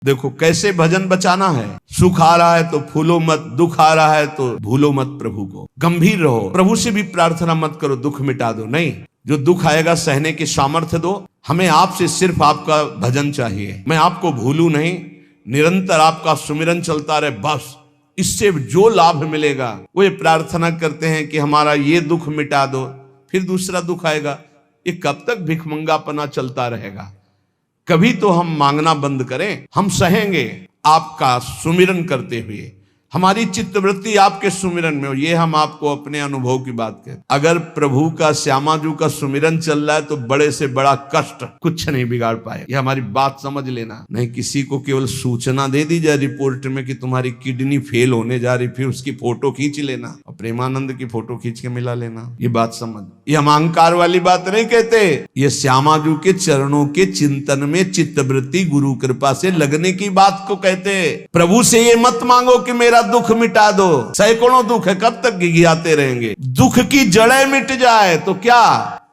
देखो कैसे भजन बचाना है। सुख आ रहा है तो फूलो मत, दुख आ रहा है तो भूलो मत प्रभु को। गंभीर रहो, प्रभु से भी प्रार्थना मत करो दुख मिटा दो, नहीं, जो दुख आएगा सहने की सामर्थ्य दो। हमें आपसे सिर्फ आपका भजन चाहिए, मैं आपको भूलू नहीं, निरंतर आपका सुमिरन चलता रहे, बस इससे जो लाभ मिलेगा। वो ये प्रार्थना करते हैं कि हमारा ये दुख मिटा दो, फिर दूसरा दुख आएगा। ये कब तक भिखमंगापना चलता रहेगा? कभी तो हम मांगना बंद करें, हम सहेंगे आपका सुमिरन करते हुए। हमारी चित्तवृत्ति आपके सुमिरन में हो, ये हम आपको अपने अनुभव की बात कहते। अगर प्रभु का, श्यामाजू का सुमिरन चल रहा है तो बड़े से बड़ा कष्ट कुछ नहीं बिगाड़ पाए। ये हमारी बात समझ लेना। नहीं किसी को केवल सूचना दे दी जाए रिपोर्ट में कि तुम्हारी किडनी फेल होने जा रही, फिर उसकी फोटो खींच लेना और प्रेमानंद की फोटो खींच के मिला लेना। ये बात समझ, ये हम अहंकार वाली बात नहीं कहते। ये श्यामाजू के चरणों के चिंतन में चित्तवृत्ति गुरु कृपा से लगने की बात को कहते। प्रभु से ये मत मांगो कि मेरा दुख मिटा दो। सैकड़ों दुख है, कब तक गिघियाते रहेंगे? दुख की जड़ें मिट जाए तो क्या?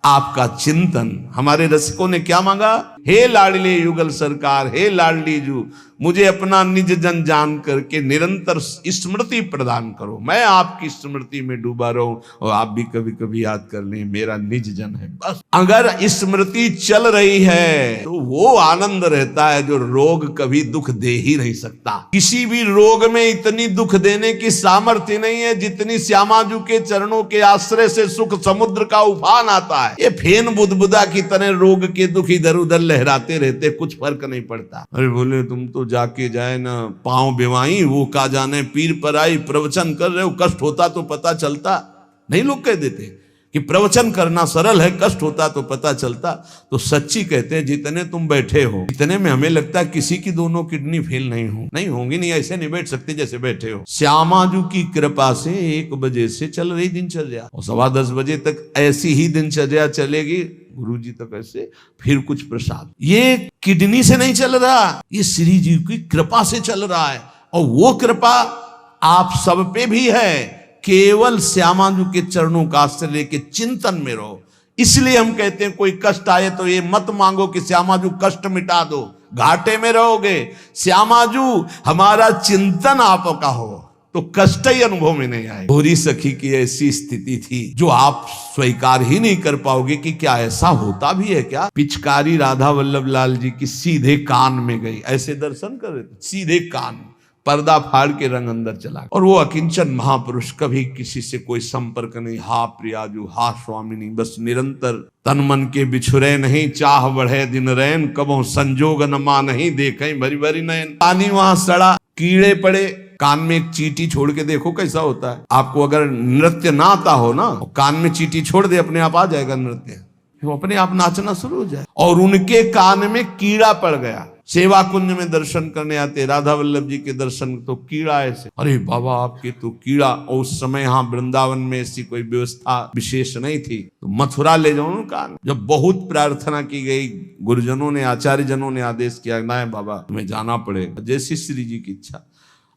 आपका चिंतन। हमारे रसिकों ने क्या मांगा? हे लाडले युगल सरकार, हे लाडली जू, मुझे अपना निज जन जान करके निरंतर स्मृति प्रदान करो। मैं आपकी स्मृति में डूबा रहूं और आप भी कभी कभी याद कर लें, मेरा निज जन है। बस अगर स्मृति चल रही है तो वो आनंद रहता है जो रोग कभी दुख दे ही नहीं सकता। किसी भी रोग में इतनी दुख देने की सामर्थ्य नहीं है जितनी श्यामाजू के चरणों के आश्रय से सुख समुद्र का उफान आता है। ये फेन बुदबुदा की तरह रोग के दुख इधर उधर लहराते रहते, कुछ फर्क नहीं पड़ता। अरे बोले तुम तो जाके जाए ना पांव बेवाई, वो का जाने पीर पर आई, प्रवचन कर रहे हो, कष्ट होता तो पता चलता। नहीं, लोग कह देते कि प्रवचन करना सरल है, कष्ट होता तो पता चलता। तो सच्ची कहते हैं जितने तुम बैठे हो इतने में हमें लगता है किसी की दोनों किडनी फेल नहीं होंगी, नहीं ऐसे नहीं बैठ सकते जैसे बैठे हो। श्यामाजू की कृपा से 1 बजे से चल रही दिनचर्या और 10:15 बजे तक ऐसी ही दिनचर्या चलेगी, गुरुजी तक ऐसे, फिर कुछ प्रसाद। ये किडनी से नहीं चल रहा, ये श्री जी की कृपा से चल रहा है। और वो कृपा आप सब पे भी है। केवल श्यामाजू के चरणों का आश्रय लेके चिंतन में रहो। इसलिए हम कहते हैं कोई कष्ट आए तो ये मत मांगो कि श्यामाजू कष्ट मिटा दो, घाटे में रहोगे। श्यामाजू हमारा चिंतन आपका हो तो कष्ट ही अनुभव में नहीं आए। भोरी सखी की ऐसी स्थिति थी जो आप स्वीकार ही नहीं कर पाओगे कि क्या ऐसा होता भी है क्या? पिचकारी राधा वल्लभ लाल जी की सीधे कान में गई, ऐसे दर्शन कर रहे थे, सीधे कान, पर्दा फाड़ के रंग अंदर चला। और वो अकिंचन महापुरुष, कभी किसी से कोई संपर्क नहीं। हा प्रियाजू, हा स्वामिनी, बस निरंतर तन मन के बिछुरे नहीं, चाह बढ़े दिन रैन, कबो संजोग न मा नहीं, देखें भरी भरी नयन। पानी वहां सड़ा, कीड़े पड़े, कान में एक चींटी छोड़ के देखो कैसा होता है। आपको अगर नृत्य ना आता हो ना, कान में चींटी छोड़ दे, अपने आप आ जाएगा नृत्य, वो अपने आप नाचना शुरू हो जाए। और उनके कान में कीड़ा पड़ गया। सेवा कुंज में दर्शन करने आते राधा वल्लभ जी के दर्शन, तो कीड़ा ऐसे, अरे बाबा आपके तो कीड़ा। और उस समय यहाँ वृंदावन में ऐसी कोई व्यवस्था विशेष नहीं थी, तो मथुरा ले जाओ उनका। जब बहुत प्रार्थना की गई, गुरुजनों ने, आचार्य जनों ने आदेश किया, ना बाबा तुम्हें जाना पड़ेगा, जैसी श्री जी की इच्छा।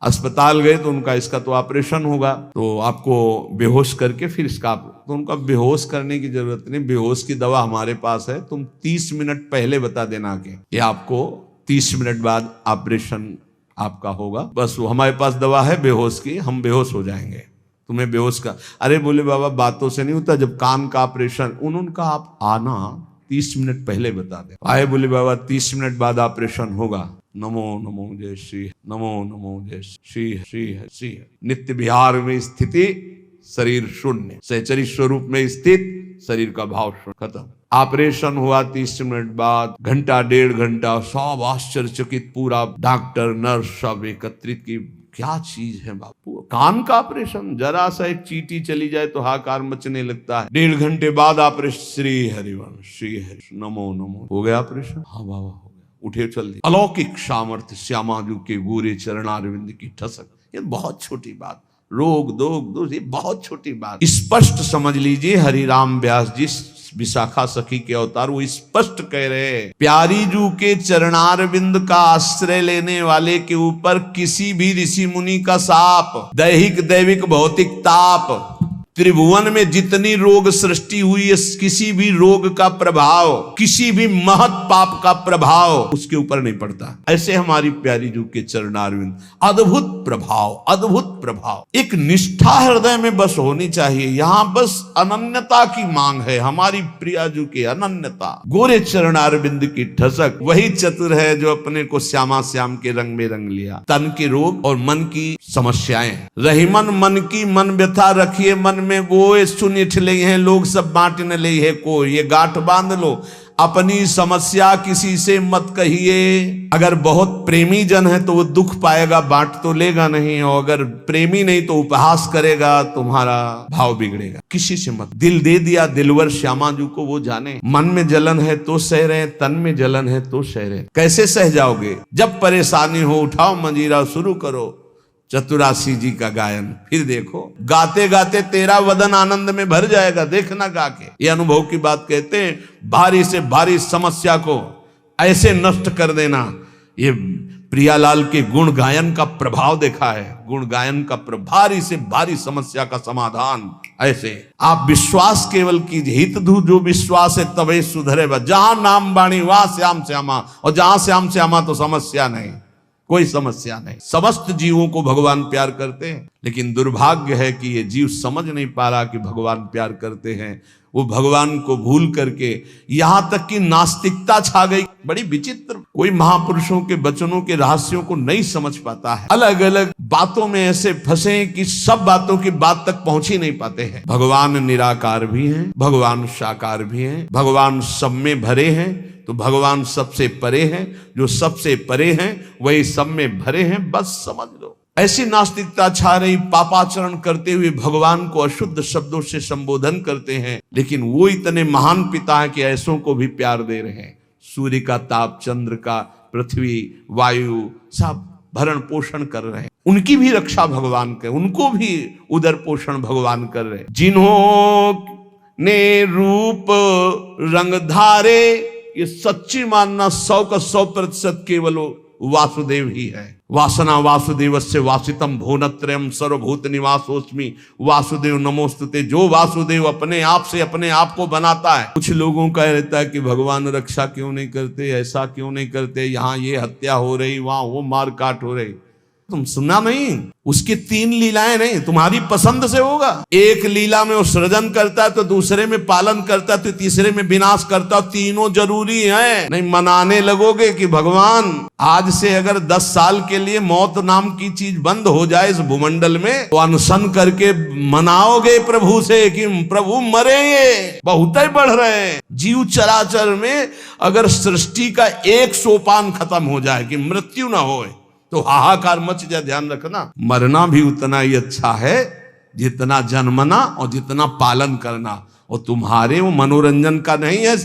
अस्पताल गए तो उनका इसका तो ऑपरेशन होगा, तो आपको बेहोश करके फिर इसका, तो उनका बेहोश करने की जरूरत नहीं, बेहोश की दवा हमारे पास है, तुम 30 मिनट पहले बता देना कि ये आपको 30 मिनट बाद ऑपरेशन आपका होगा। बस वो हमारे पास दवा है बेहोश की, हम बेहोश हो जाएंगे, तुम्हें बेहोश का। अरे बोले बाबा बातों से नहीं होता, जब कान का ऑपरेशन, उनका आप आना 30 मिनट पहले बता दे। आए बोले बाबा 30 मिनट बाद ऑपरेशन होगा। नमो नमो जय श्री, नमो नमो जय श्री, श्री है श्री है। नित्य विहार में स्थिति, शरीर शून्य, सहचरी स्वरूप में स्थित, शरीर का भाव खत्म। ऑपरेशन हुआ 30 मिनट बाद, घंटा 1.5 घंटा, सब आश्चर्यचकित, पूरा डॉक्टर नर्स सब एकत्रित की, क्या चीज है बापू, कान का ऑपरेशन। जरा सा एक चींटी चली जाए तो हाकार मचने लगता है। 1.5 घंटे बाद ऑपरेशन, श्री हरिवंश, श्री हरि, नमो नमो, हो गया ऑपरेशन। हाँ बाबा हो गया, उठे चल दिए। अलौकिक सामर्थ्य, श्यामाजू के गोरे चरणारविंद की ठसक। ये बहुत छोटी बात, रोग दोग दोष, ये बहुत छोटी बात। स्पष्ट समझ लीजिए, हरिराम व्यास जी विशाखा सखी के अवतार, वो स्पष्ट कह रहे हैं, प्यारी जू के चरणारविंद का आश्रय लेने वाले के ऊपर किसी भी ऋषि मुनि का शाप, दैहिक दैविक भौतिक ताप, त्रिभुवन में जितनी रोग सृष्टि हुई है, किसी भी रोग का प्रभाव, किसी भी महत पाप का प्रभाव उसके ऊपर नहीं पड़ता। ऐसे हमारी प्यारी जू के चरणारविंद, अद्भुत प्रभाव, अद्भुत प्रभाव। एक निष्ठा हृदय में बस होनी चाहिए। यहाँ बस अनन्यता की मांग है, हमारी प्रिया जू के अनन्यता। गोरे चरणारविंद की ठसक, वही चतुर है जो अपने को श्यामा श्याम के रंग में रंग लिया। तन के रोग और मन की समस्याएं, रहीमन मन की मन व्यथा रखिए मन में गोए, सुनिठ ले हैं लोग सब बांट न ले है को। ये गांठ बांध लो, अपनी समस्या किसी से मत कहिए। अगर बहुत प्रेमी जन है तो वो दुख पाएगा, बांट तो लेगा नहीं, और अगर प्रेमी नहीं तो उपहास करेगा, तुम्हारा भाव बिगड़ेगा। किसी से मत। दिल दे दिया दिलवर श्यामा जू को, वो जाने। मन में जलन है तो सह रहे, तन में जलन है तो सह रहे। कैसे सह जाओगे? जब परेशानी हो उठाओ मंजीरा, शुरू करो चतुरासी जी का गायन। फिर देखो, गाते गाते तेरा वदन आनंद में भर जाएगा। देखना गा के। ये अनुभव की बात कहते हैं। भारी से भारी समस्या को ऐसे नष्ट कर देना, ये प्रियालाल के गुण गायन का प्रभाव देखा है। गुण गायन का भारी से भारी समस्या का समाधान ऐसे। आप विश्वास केवल कीजिए, हित धू जो विश्वास है तबे सुधरे। जहां नाम बाणी वहां श्याम श्यामा, और जहां श्याम श्यामा तो समस्या नहीं, कोई समस्या नहीं। समस्त जीवों को भगवान प्यार करते हैं, लेकिन दुर्भाग्य है कि ये जीव समझ नहीं पा रहा कि भगवान प्यार करते हैं। वो भगवान को भूल करके यहां तक कि नास्तिकता छा गई। बड़ी विचित्र। कोई महापुरुषों के वचनों के रहस्यों को नहीं समझ पाता है। अलग अलग बातों में ऐसे फंसे कि सब बातों की बात तक पहुंच ही नहीं पाते हैं। भगवान निराकार भी हैं, भगवान साकार भी हैं, भगवान सब में भरे हैं, तो भगवान सबसे परे हैं। जो सबसे परे हैं वही सब में भरे हैं, बस समझ लो। ऐसी नास्तिकता छा रही, पापाचरण करते हुए भगवान को अशुद्ध शब्दों से संबोधन करते हैं, लेकिन वो इतने महान पिता हैं कि ऐसों को भी प्यार दे रहे हैं। सूर्य का ताप, चंद्र का, पृथ्वी, वायु, सब भरण पोषण कर रहे हैं। उनकी भी रक्षा भगवान करे, उनको भी उदर पोषण भगवान कर रहे। जिन्हों ने रूप रंग धारे, ये सच्ची मानना 100 का 100% केवल वासुदेव ही है। वासना वासुदेवस्य वासितम भुवनत्रयम् सर्वभूत निवासोस्मि वासुदेव नमोस्तुते। जो वासुदेव अपने आप से अपने आप को बनाता है। कुछ लोगों का रहता है कि भगवान रक्षा क्यों नहीं करते, ऐसा क्यों नहीं करते, यहाँ ये हत्या हो रही, वहां वो मार काट हो रही। तुम सुना नहीं? उसकी 3 लीलाएं नहीं, तुम्हारी पसंद से होगा। एक लीला में वो सृजन करता है, तो दूसरे में पालन करता है, तो तीसरे में विनाश करता है। तीनों जरूरी हैं। नहीं मनाने लगोगे कि भगवान आज से अगर 10 साल के लिए मौत नाम की चीज बंद हो जाए इस भूमंडल में, तो अनशन करके मनाओगे प्रभु से कि प्रभु मरेंगे, बहुत ही बढ़ रहे हैं। जीव चराचर में अगर सृष्टि का एक सोपान खत्म हो जाए कि मृत्यु ना हो, तो हाहाकार मच जाए। ध्यान रखना, मरना भी उतना ही अच्छा है जितना जन्मना और जितना पालन करना। और तुम्हारे वो मनोरंजन का नहीं है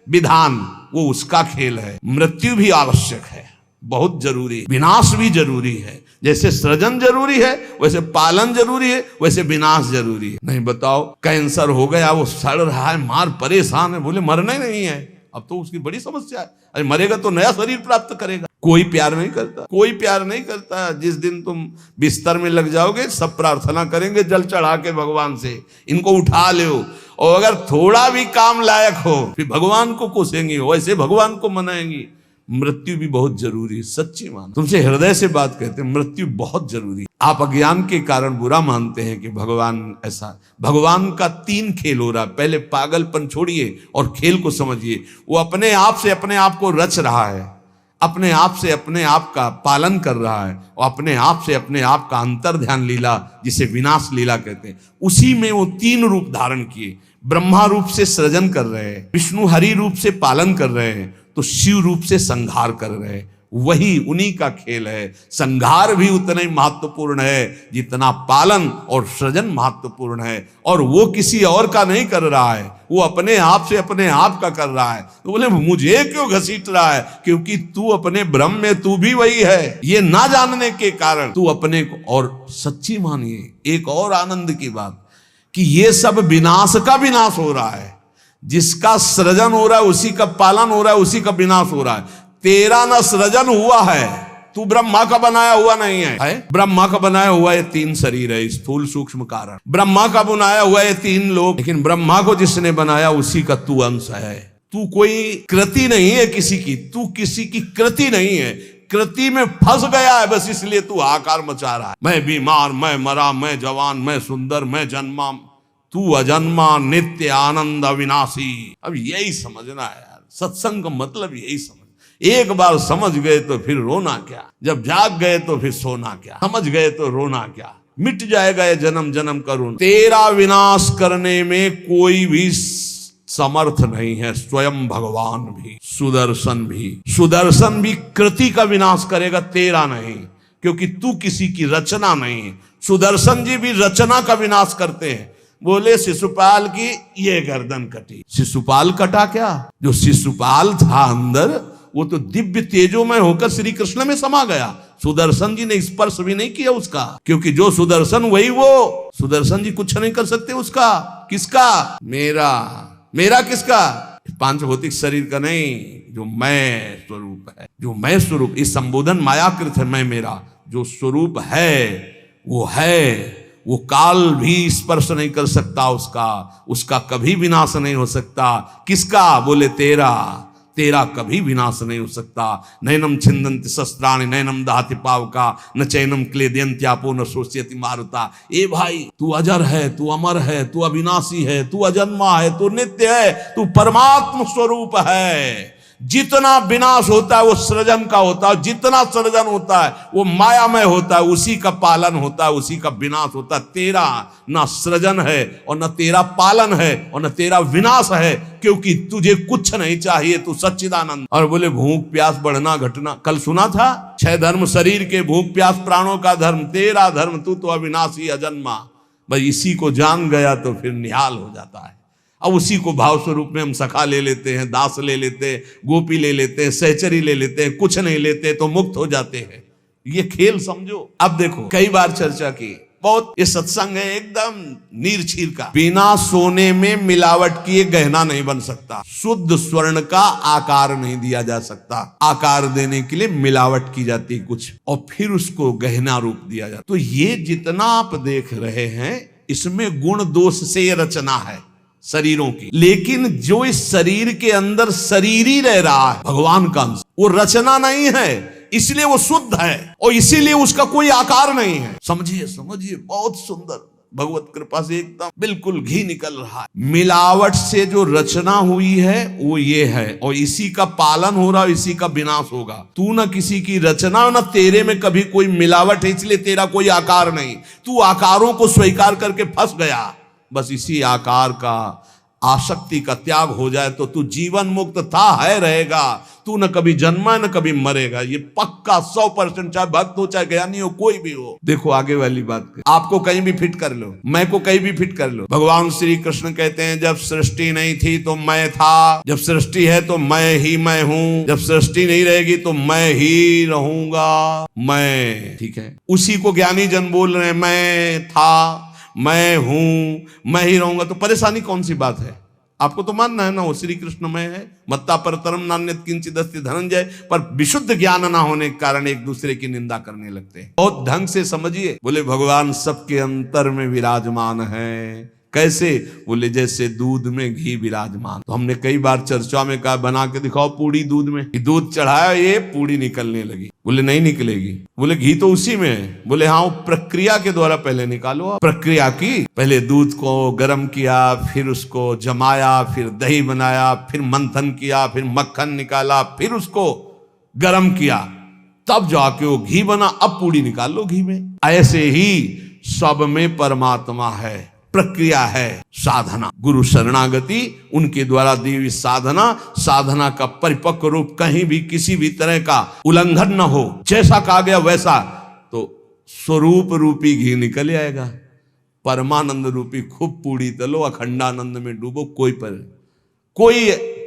विधान, वो उसका खेल है। मृत्यु भी आवश्यक है, बहुत जरूरी। विनाश भी जरूरी है। जैसे सृजन जरूरी है वैसे पालन जरूरी है, वैसे विनाश जरूरी है। नहीं बताओ, कैंसर हो गया, वो सड़ रहा है, मार परेशान है, बोले मरना ही नहीं है, अब तो उसकी बड़ी समस्या है। अरे मरेगा तो नया शरीर प्राप्त करेगा। कोई प्यार नहीं करता, कोई प्यार नहीं करता। जिस दिन तुम बिस्तर में लग जाओगे, सब प्रार्थना करेंगे जल चढ़ा के भगवान से, इनको उठा लो। और अगर थोड़ा भी काम लायक हो, फिर भगवान को कोसेंगी, वैसे भगवान को मनाएंगी। मृत्यु भी बहुत जरूरी है, सच्ची मान। तुमसे हृदय से बात कहते हैं, मृत्यु बहुत जरूरी है। आप अज्ञान के कारण बुरा मानते हैं कि भगवान ऐसा। भगवान का 3 खेल हो रहा है। पहले पागलपन छोड़िए और खेल को समझिए। वो अपने आप से अपने आप को रच रहा है, अपने आप से अपने आप का पालन कर रहा है, और अपने आप से अपने आप का अंतर ध्यान लीला, जिसे विनाश लीला कहते हैं, उसी में वो 3 रूप धारण किए। ब्रह्मा रूप से सृजन कर रहे हैं, विष्णु हरि रूप से पालन कर रहे हैं, तो शिव रूप से संहार कर रहे हैं। वही उन्हीं का खेल है। संहार भी उतना ही महत्वपूर्ण है जितना पालन और सृजन महत्वपूर्ण है। और वो किसी और का नहीं कर रहा है, वो अपने आप से अपने आप का कर रहा है। तो बोले मुझे क्यों घसीट रहा है? क्योंकि तू अपने ब्रह्म में तू भी वही है। ये ना जानने के कारण तू अपने को। और सच्ची मानिए एक और आनंद की बात, कि ये सब विनाश का विनाश हो रहा है। जिसका सृजन हो रहा है उसी का पालन हो रहा है, उसी का विनाश हो रहा है। तेरा ना सृजन हुआ है, तू ब्रह्मा का बनाया हुआ नहीं है? ब्रह्मा का बनाया हुआ ये 3 शरीर है, स्थूल सूक्ष्म कारण। ब्रह्मा का बनाया हुआ ये 3 लोग, लेकिन ब्रह्मा को जिसने बनाया उसी का तू अंश है। तू कोई कृति नहीं है किसी की, तू किसी की कृति नहीं है, कृति में फंस गया है, बस इसलिए तू हाहाकार मचा रहा है। मैं बीमार, मैं मरा, मैं जवान, मैं सुंदर, मैं जन्मा। तू अजन्मा, नित्य, आनंद, अविनाशी। अब यही समझना है यार, सत्संग का मतलब यही समझ। एक बार समझ गए तो फिर रोना क्या, जब जाग गए तो फिर सोना क्या, समझ गए तो रोना क्या, मिट जाएगा ये जन्म जन्म का रोना। तेरा विनाश करने में कोई भी समर्थ नहीं है, स्वयं भगवान भी, सुदर्शन भी कृति का विनाश करेगा, तेरा नहीं, क्योंकि तू किसी की रचना नहीं है। सुदर्शन जी भी रचना का विनाश करते हैं। बोले शिशुपाल की ये गर्दन कटी, शिशुपाल कटा क्या? जो शिशुपाल था अंदर वो तो दिव्य तेजोमय होकर श्री कृष्ण में समा गया। सुदर्शन जी ने स्पर्श भी नहीं किया उसका, क्योंकि जो सुदर्शन वही वो। सुदर्शन जी कुछ नहीं कर सकते उसका। किसका? मेरा किसका? पांच भौतिक शरीर का नहीं, जो मैं स्वरूप है, जो मैं स्वरूप। इस संबोधन मायाकृत है, मैं मेरा जो स्वरूप है वो काल भी स्पर्श नहीं कर सकता उसका कभी विनाश नहीं हो सकता। किसका? बोले तेरा कभी विनाश नहीं हो सकता। नैनम छिंदन्ति शस्त्राणि नैनम दहति पावका न चैनम क्लेदयन्त्यापो न शोष्यति मारुता। ए भाई, तू अजर है, तू अमर है, तू अविनाशी है, तू अजन्मा है, तू नित्य है, तू परमात्म स्वरूप है। जितना विनाश होता है वो सृजन का होता है, जितना सृजन होता है वो मायामय होता है, उसी का पालन होता है, उसी का विनाश होता है। तेरा ना सृजन है और न तेरा पालन है और न तेरा विनाश है, क्योंकि तुझे कुछ नहीं चाहिए, तू सच्चिदानंद। और बोले भूख प्यास बढ़ना घटना, कल सुना था 6 धर्म शरीर के, भूख प्यास प्राणों का धर्म, तेरा धर्म, तू तो अविनाशी अजन्मा। भाई इसी को जान गया तो फिर निहाल हो जाता है। अब उसी को भाव स्वरूप में हम सखा ले लेते हैं, दास ले लेते हैं, गोपी ले लेते हैं, सहचरी ले लेते हैं, कुछ नहीं लेते तो मुक्त हो जाते हैं। ये खेल समझो। अब देखो, कई बार चर्चा की, बहुत ये सत्संग है एकदम नीर छीर का। बिना सोने में मिलावट किए गहना नहीं बन सकता, शुद्ध स्वर्ण का आकार नहीं दिया जा सकता। आकार देने के लिए मिलावट की जाती है कुछ, और फिर उसको गहना रूप दिया जाता। तो ये जितना आप देख रहे हैं इसमें गुण दोष से ये रचना है शरीरों की, लेकिन जो इस शरीर के अंदर शरीर ही रह रहा है भगवान का अंश, वो रचना नहीं है, इसलिए वो शुद्ध है और इसीलिए उसका कोई आकार नहीं है। समझिए बहुत सुंदर, भगवत कृपा से एकदम बिल्कुल घी निकल रहा है। मिलावट से जो रचना हुई है वो ये है, और इसी का पालन हो रहा है, इसी का विनाश होगा। तू न किसी की रचना, न तेरे में कभी कोई मिलावट है, इसलिए तेरा कोई आकार नहीं। तू आकारों को स्वीकार करके फंस गया। बस इसी आकार का आसक्ति का त्याग हो जाए तो तू जीवन मुक्त था, है, रहेगा। तू न कभी जन्मा न कभी मरेगा, ये पक्का 100%, चाहे भक्त हो चाहे ज्ञानी हो, कोई भी हो। देखो आगे वाली बात, आपको कहीं भी फिट कर लो, मैं को कहीं भी फिट कर लो। भगवान श्री कृष्ण कहते हैं जब सृष्टि नहीं थी तो मैं था, जब सृष्टि है तो मैं ही मैं हूं, जब सृष्टि नहीं रहेगी तो मैं ही रहूंगा। मैं, ठीक है, उसी को ज्ञानी जन बोल रहे हैं, मैं था, मैं हूं, मैं ही रहूंगा। तो परेशानी कौन सी बात है? आपको तो मानना है ना वो श्री कृष्ण में है। मत्ता परतरम नान्यत किंचित अस्ति धनंजय। पर विशुद्ध ज्ञान ना होने के कारण एक दूसरे की निंदा करने लगते हैं। बहुत ढंग से समझिए। बोले भगवान सबके अंतर में विराजमान है। कैसे? बोले जैसे दूध में घी विराजमान। तो हमने कई बार चर्चा में कहा बना के दिखाओ पूड़ी दूध में, दूध चढ़ाया, ये पूड़ी निकलने लगी। बोले नहीं निकलेगी। बोले घी तो उसी में है। बोले हाँ, वो प्रक्रिया के द्वारा पहले निकालो। प्रक्रिया की, पहले दूध को गर्म किया, फिर उसको जमाया, फिर दही बनाया, फिर मंथन किया, फिर मक्खन निकाला, फिर उसको गर्म किया, तब जाके वो घी बना। अब पूड़ी निकाल लो घी में। ऐसे ही सब में परमात्मा है, प्रक्रिया है, साधना, गुरु शरणागति, उनके द्वारा दी हुई साधना, साधना का परिपक्व रूप कहीं भी किसी भी तरह का उल्लंघन न हो। जैसा कहा गया वैसा, तो स्वरूप रूपी घी निकल आएगा। परमानंद रूपी खूब पूड़ी तलो, अखंडानंद में डूबो, कोई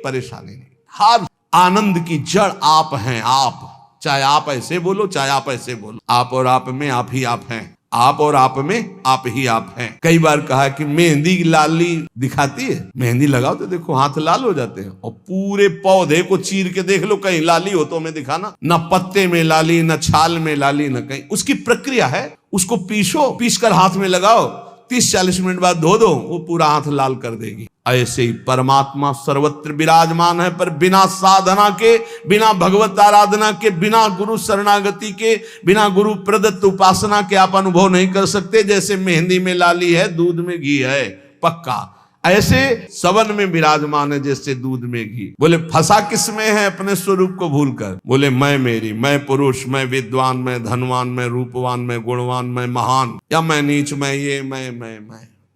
परेशानी नहीं। हर आनंद की जड़ आप हैं। आप, चाहे आप ऐसे बोलो चाहे आप ऐसे बोलो, आप और आप में आप ही आप हैं। आप और आप में आप ही आप हैं। कई बार कहा कि मेहंदी लाली दिखाती है, मेहंदी लगाओ तो देखो हाथ लाल हो जाते हैं, और पूरे पौधे को चीर के देख लो, कहीं लाली हो तो हमें दिखाना, ना पत्ते में लाली, ना छाल में लाली, ना कहीं। उसकी प्रक्रिया है, उसको पीसो, पीस कर हाथ में लगाओ, 30-40 मिनट बाद धो दो, वो पूरा हाथ लाल कर देगी। ऐसे ही परमात्मा सर्वत्र विराजमान है, पर बिना साधना के, बिना भगवत आराधना के, बिना गुरु शरणागति के, बिना गुरु प्रदत्त उपासना के आप अनुभव नहीं कर सकते। जैसे मेहंदी में लाली है, दूध में घी है, पक्का ऐसे सबन में विराजमान है जैसे दूध में घी। बोले फंसा किस में है अपने स्वरूप को भूलकर? बोले मैं मेरी, मैं पुरुष, मैं विद्वान, मैं धनवान, मैं रूपवान, मैं गुणवान, मैं महान, या मैं नीच, मैं ये,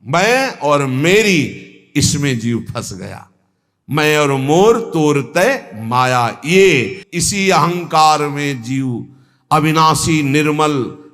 मैं और मेरी, इसमें जीव फंस गया। मैं और मोर तोर तय माया, ये इसी अहंकार में जीव अविनाशी निर्मल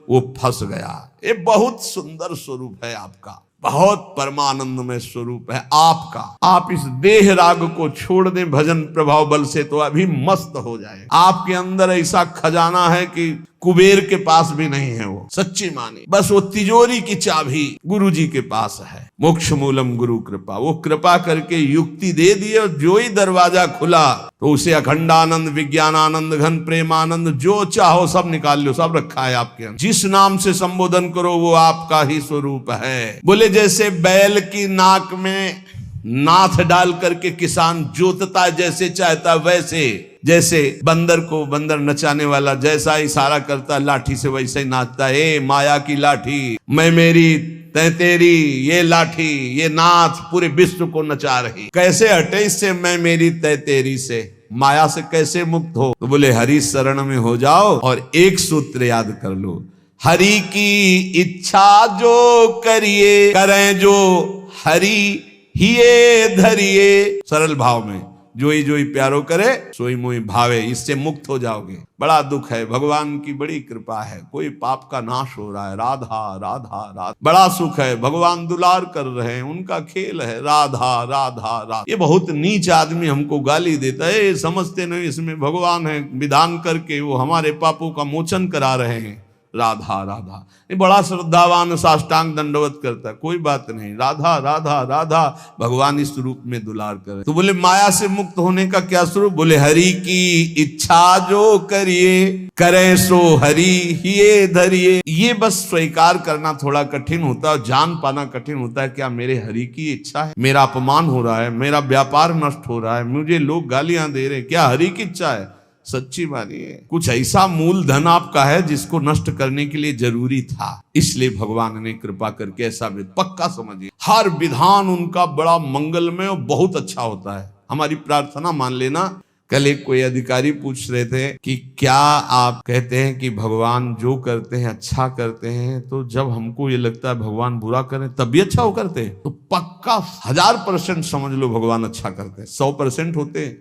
वो फंस गया। ये बहुत सुंदर स्वरूप है आपका, बहुत परमानंदमय स्वरूप है आपका। आप इस देह राग को छोड़ दें भजन प्रभाव बल से तो अभी मस्त हो जाए। आपके अंदर ऐसा खजाना है कि कुबेर के पास भी नहीं है वो, सच्ची मानी। बस वो तिजोरी की चाबी गुरु जी के पास है। मोक्ष मूलम गुरु कृपा, वो कृपा करके युक्ति दे दिए और जो ही दरवाजा खुला तो उसे अखंडानंद, विज्ञानानंद, घन प्रेमानंद, जो चाहो सब निकाल लो, सब रखा है आपके अंदर। जिस नाम से संबोधन करो वो आपका ही स्वरूप है। बोले जैसे बैल की नाक में नाथ डाल करके किसान जोतता जैसे चाहता वैसे, जैसे बंदर को बंदर नचाने वाला जैसा इशारा करता लाठी से वैसे ही नाचता है। माया की लाठी, मैं मेरी तै तेरी, ये लाठी, ये नाथ पूरे विश्व को नचा रही। कैसे हटे इससे मैं मेरी तै तेरी से? माया से कैसे मुक्त हो? तो बोले हरि शरण में हो जाओ और एक सूत्र याद कर लो, हरि की इच्छा जो करिए, करें जो हरि हिये धरिए। सरल भाव में जोई जोई प्यारो करे सोई मोई भावे, इससे मुक्त हो जाओगे। बड़ा दुख है, भगवान की बड़ी कृपा है, कोई पाप का नाश हो रहा है। राधा राधा राधा, बड़ा सुख है, भगवान दुलार कर रहे हैं, उनका खेल है। राधा राधा राधा, ये बहुत नीच आदमी हमको गाली देता है, समझते नहीं इसमें भगवान है, विधान करके वो हमारे पापों का मोचन करा रहे हैं। राधा राधा, ये बड़ा श्रद्धावान साष्टांग दंडवत करता है, कोई बात नहीं। राधा राधा राधा, भगवान इस रूप में दुलार करे। तो बोले माया से मुक्त होने का क्या स्वरूप? बोले हरि की इच्छा जो करिए, करे सो हरि हिये धरिए। ये बस स्वीकार करना थोड़ा कठिन होता है, जान पाना कठिन होता है। क्या मेरे हरि की इच्छा है? मेरा अपमान हो रहा है, मेरा व्यापार नष्ट हो रहा है, मुझे लोग गालियां दे रहे हैं, क्या हरि की इच्छा है? सच्ची मानिए, कुछ ऐसा मूलधन आपका है जिसको नष्ट करने के लिए जरूरी था, इसलिए भगवान ने कृपा करके ऐसा पक्का समझिए। हर विधान उनका बड़ा मंगलमय और बहुत अच्छा होता है। हमारी प्रार्थना मान लेना। कल एक कोई अधिकारी पूछ रहे थे कि क्या आप कहते हैं कि भगवान जो करते हैं अच्छा करते हैं, तो जब हमको ये लगता है भगवान बुरा करें तब भी अच्छा हो करते हैं? तो पक्का 1000% समझ लो भगवान अच्छा करते हैं। 100% होते हैं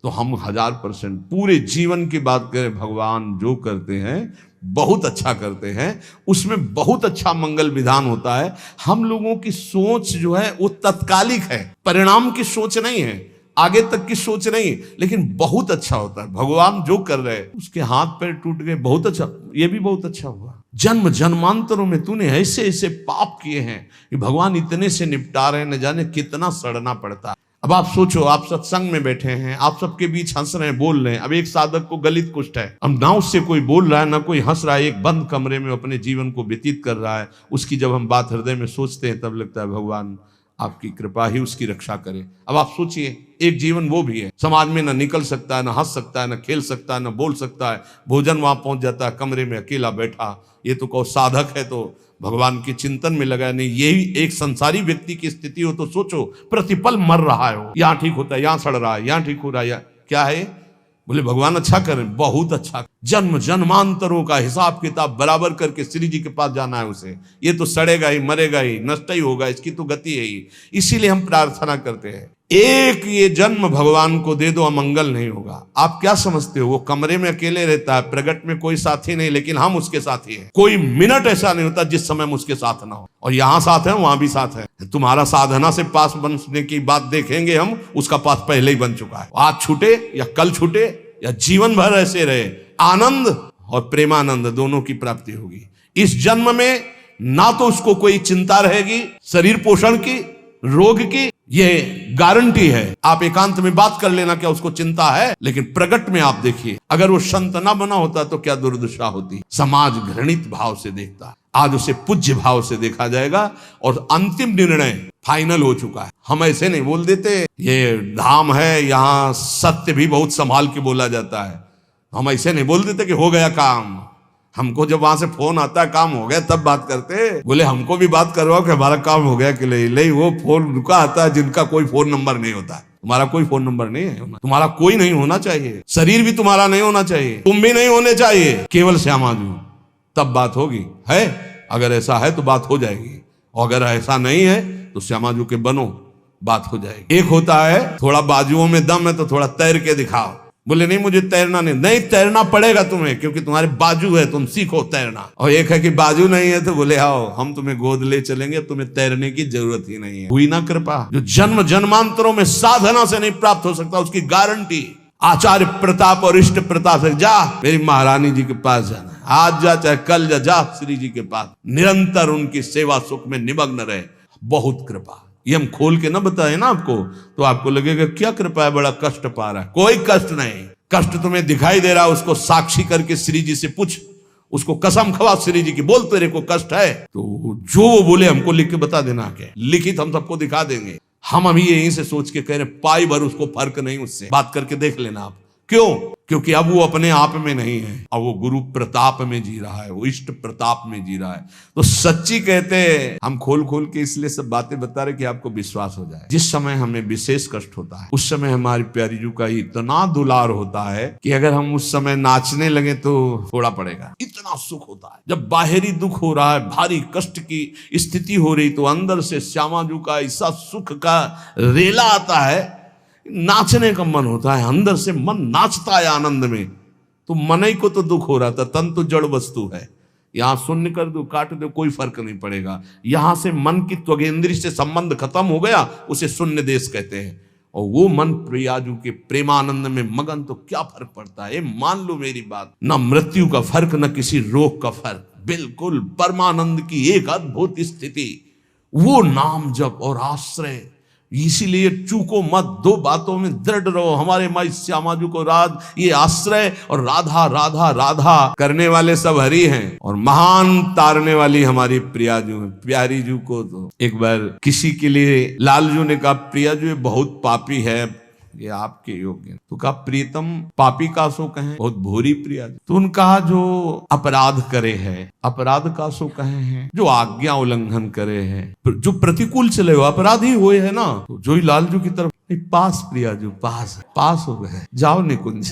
तो हम 1000% पूरे जीवन की बात करें, भगवान जो करते हैं बहुत अच्छा करते हैं, उसमें बहुत अच्छा मंगल विधान होता है। हम लोगों की सोच जो है वो तत्कालिक है, परिणाम की सोच नहीं है, आगे तक की सोच नहीं, लेकिन बहुत अच्छा होता है। भगवान जो कर रहे हैं, उसके हाथ पैर टूट गए, बहुत अच्छा, ये भी बहुत अच्छा हुआ। जन्म जन्मांतरों में तूने ऐसे ऐसे पाप किए हैं कि भगवान इतने से निपटा रहे हैं, न जाने कितना सड़ना पड़ता है। अब आप सोचो, आप सत्संग में बैठे हैं, आप सबके बीच हंस रहे हैं, बोल रहे हैं। अब एक साधक को गलित कुष्ठ है, अब ना उससे कोई बोल रहा है ना कोई हंस रहा है, एक बंद कमरे में अपने जीवन को व्यतीत कर रहा है। उसकी जब हम बात हृदय में सोचते हैं तब लगता है भगवान आपकी कृपा ही उसकी रक्षा करे। अब आप सोचिए, एक जीवन वो भी है, समाज में ना निकल सकता है, ना हंस सकता है, ना खेल सकता है, ना बोल सकता है, भोजन वहां पहुंच जाता है, कमरे में अकेला बैठा। ये तो कहो साधक है तो भगवान के चिंतन में लगा नहीं। यही एक संसारी व्यक्ति की स्थिति हो तो सोचो, प्रतिपल मर रहा है वो, यहाँ ठीक होता है, यहाँ सड़ रहा है, यहाँ ठीक हो रहा है, क्या है? बोले भगवान अच्छा करें, बहुत अच्छा। जन्म जन्मांतरों का हिसाब किताब बराबर करके श्री जी के पास जाना है उसे। ये तो सड़ेगा ही, मरेगा ही, नष्ट ही होगा, इसकी तो गति है ही। इसीलिए हम प्रार्थना करते हैं, एक ये जन्म भगवान को दे दो, अमंगल नहीं होगा। आप क्या समझते हो, वो कमरे में अकेले रहता है, प्रगट में कोई साथी नहीं, लेकिन हम उसके साथी हैं। कोई मिनट ऐसा नहीं होता जिस समय हम उसके साथ ना हो, और यहाँ साथ है वहां भी साथ है। तुम्हारा साधना से पास बनने की बात देखेंगे हम, उसका पास पहले ही बन चुका है। आज छूटे या कल छूटे या जीवन भर ऐसे रहे, आनंद और प्रेमानंद दोनों की प्राप्ति होगी। इस जन्म में ना तो उसको कोई चिंता रहेगी शरीर पोषण की, रोग की, ये गारंटी है। आप एकांत में बात कर लेना क्या उसको चिंता है, लेकिन प्रगट में आप देखिए, अगर वो संत ना बना होता तो क्या दुर्दशा होती। समाज घृणित भाव से देखता, आज उसे पूज्य भाव से देखा जाएगा और अंतिम निर्णय फाइनल हो चुका है। हम ऐसे नहीं बोल देते, ये धाम है यहाँ सत्य भी बहुत संभाल के बोला जाता है। हम ऐसे नहीं बोल देते कि हो गया काम। हमको जब वहां से फोन आता है काम हो गया तब बात करते, बोले हमको भी बात करवाओ कि हमारा काम हो गया कि नहीं। वो फोन रुका आता है जिनका कोई फोन नंबर नहीं होता। तुम्हारा कोई फोन नंबर नहीं है, तुम्हारा कोई नहीं होना चाहिए, शरीर भी तुम्हारा नहीं होना चाहिए, तुम भी नहीं होने चाहिए, केवल श्यामाजू, तब बात होगी। है अगर ऐसा है तो बात हो जाएगी, और अगर ऐसा नहीं है तो श्यामाजू के बनो, बात हो जाएगी। एक होता है थोड़ा बाजुओं में दम है तो थोड़ा तैर के दिखाओ, बोले नहीं मुझे तैरना नहीं तैरना पड़ेगा तुम्हें, क्योंकि तुम्हारे बाजू है, तुम सीखो तैरना। और एक है कि बाजू नहीं है तो बोले आओ हम तुम्हें गोद ले चलेंगे, तुम्हें तैरने की जरूरत ही नहीं है। हुई ना कृपा। जो जन्म जन्मांतरों में साधना से नहीं प्राप्त हो सकता उसकी गारंटी आचार्य प्रताप और इष्ट प्रताप से। जा मेरी महारानी जी के पास जाना, आज जा चाहे कल जा श्री जी के पास, निरंतर उनकी सेवा सुख में निमग्न रहे। बहुत कृपा। ये हम खोल के ना बताए ना आपको तो आपको लगेगा क्या कृपा है, बड़ा कष्ट पा रहा है। कोई कष्ट नहीं, कष्ट तुम्हें दिखाई दे रहा है, उसको साक्षी करके श्री जी से पूछ, उसको कसम खवा श्री जी की, बोल तेरे को कष्ट है तो जो वो बोले हमको लिख के बता देना, क्या लिखित हम सबको दिखा देंगे। हम अभी यहीं से सोच के कह रहे पाई भर उसको फर्क नहीं, उससे बात करके देख लेना आप। क्यों? क्योंकि अब वो अपने आप में नहीं है, अब वो गुरु प्रताप में जी रहा है, वो इष्ट प्रताप में जी रहा है। तो सच्ची कहते हैं, हम खोल खोल के इसलिए सब बातें बता रहे कि आपको विश्वास हो जाए। जिस समय हमें विशेष कष्ट होता है उस समय हमारी प्यारी जू का इतना दुलार होता है कि अगर हम उस समय नाचने लगे तो थोड़ा पड़ेगा, इतना सुख होता है। जब बाहरी दुख हो रहा है, भारी कष्ट की स्थिति हो रही, तो अंदर से श्यामाजू का ऐसा सुख का रेला आता है, नाचने का मन होता है, अंदर से मन नाचता है आनंद में। तो मन ही को तो दुख हो रहा था, तन तो जड़ वस्तु है, यहां शून्य कर दो काट दो कोई फर्क नहीं पड़ेगा। यहां से मन की त्वगेंद्री से संबंध खत्म हो गया, उसे शून्य देश कहते हैं। और वो मन प्रियाजू के प्रेमानंद में मगन, तो क्या फर्क पड़ता है। मान लो मेरी बात, ना मृत्यु का फर्क न किसी रोग का फर्क, बिल्कुल परमानंद की एक अद्भुत स्थिति। वो नाम जप और आश्रय, इसीलिए चूको मत, दो बातों में दृढ़ रहो। हमारे माई श्यामाजू को राज ये आश्रय और राधा राधा राधा करने वाले सब हरि हैं, और महान तारने वाली हमारी प्रियाजू है। प्यारी जू को तो एक बार किसी के लिए लालजू ने कहा प्रियाजू ये बहुत पापी है, ये आपके योग्य। तो कहा प्रीतम पापी का सो कहें, बहुत भूरी प्रिया। तो उन कहा जो अपराध करे है, अपराध का सो कहे हैं, जो आज्ञा उल्लंघन करे है, जो प्रतिकूल चले हो, अपराधी हुए है ना। तो जो ही लालजू की तरफ पास प्रिया जो पास हो गए, जाओ निकुंज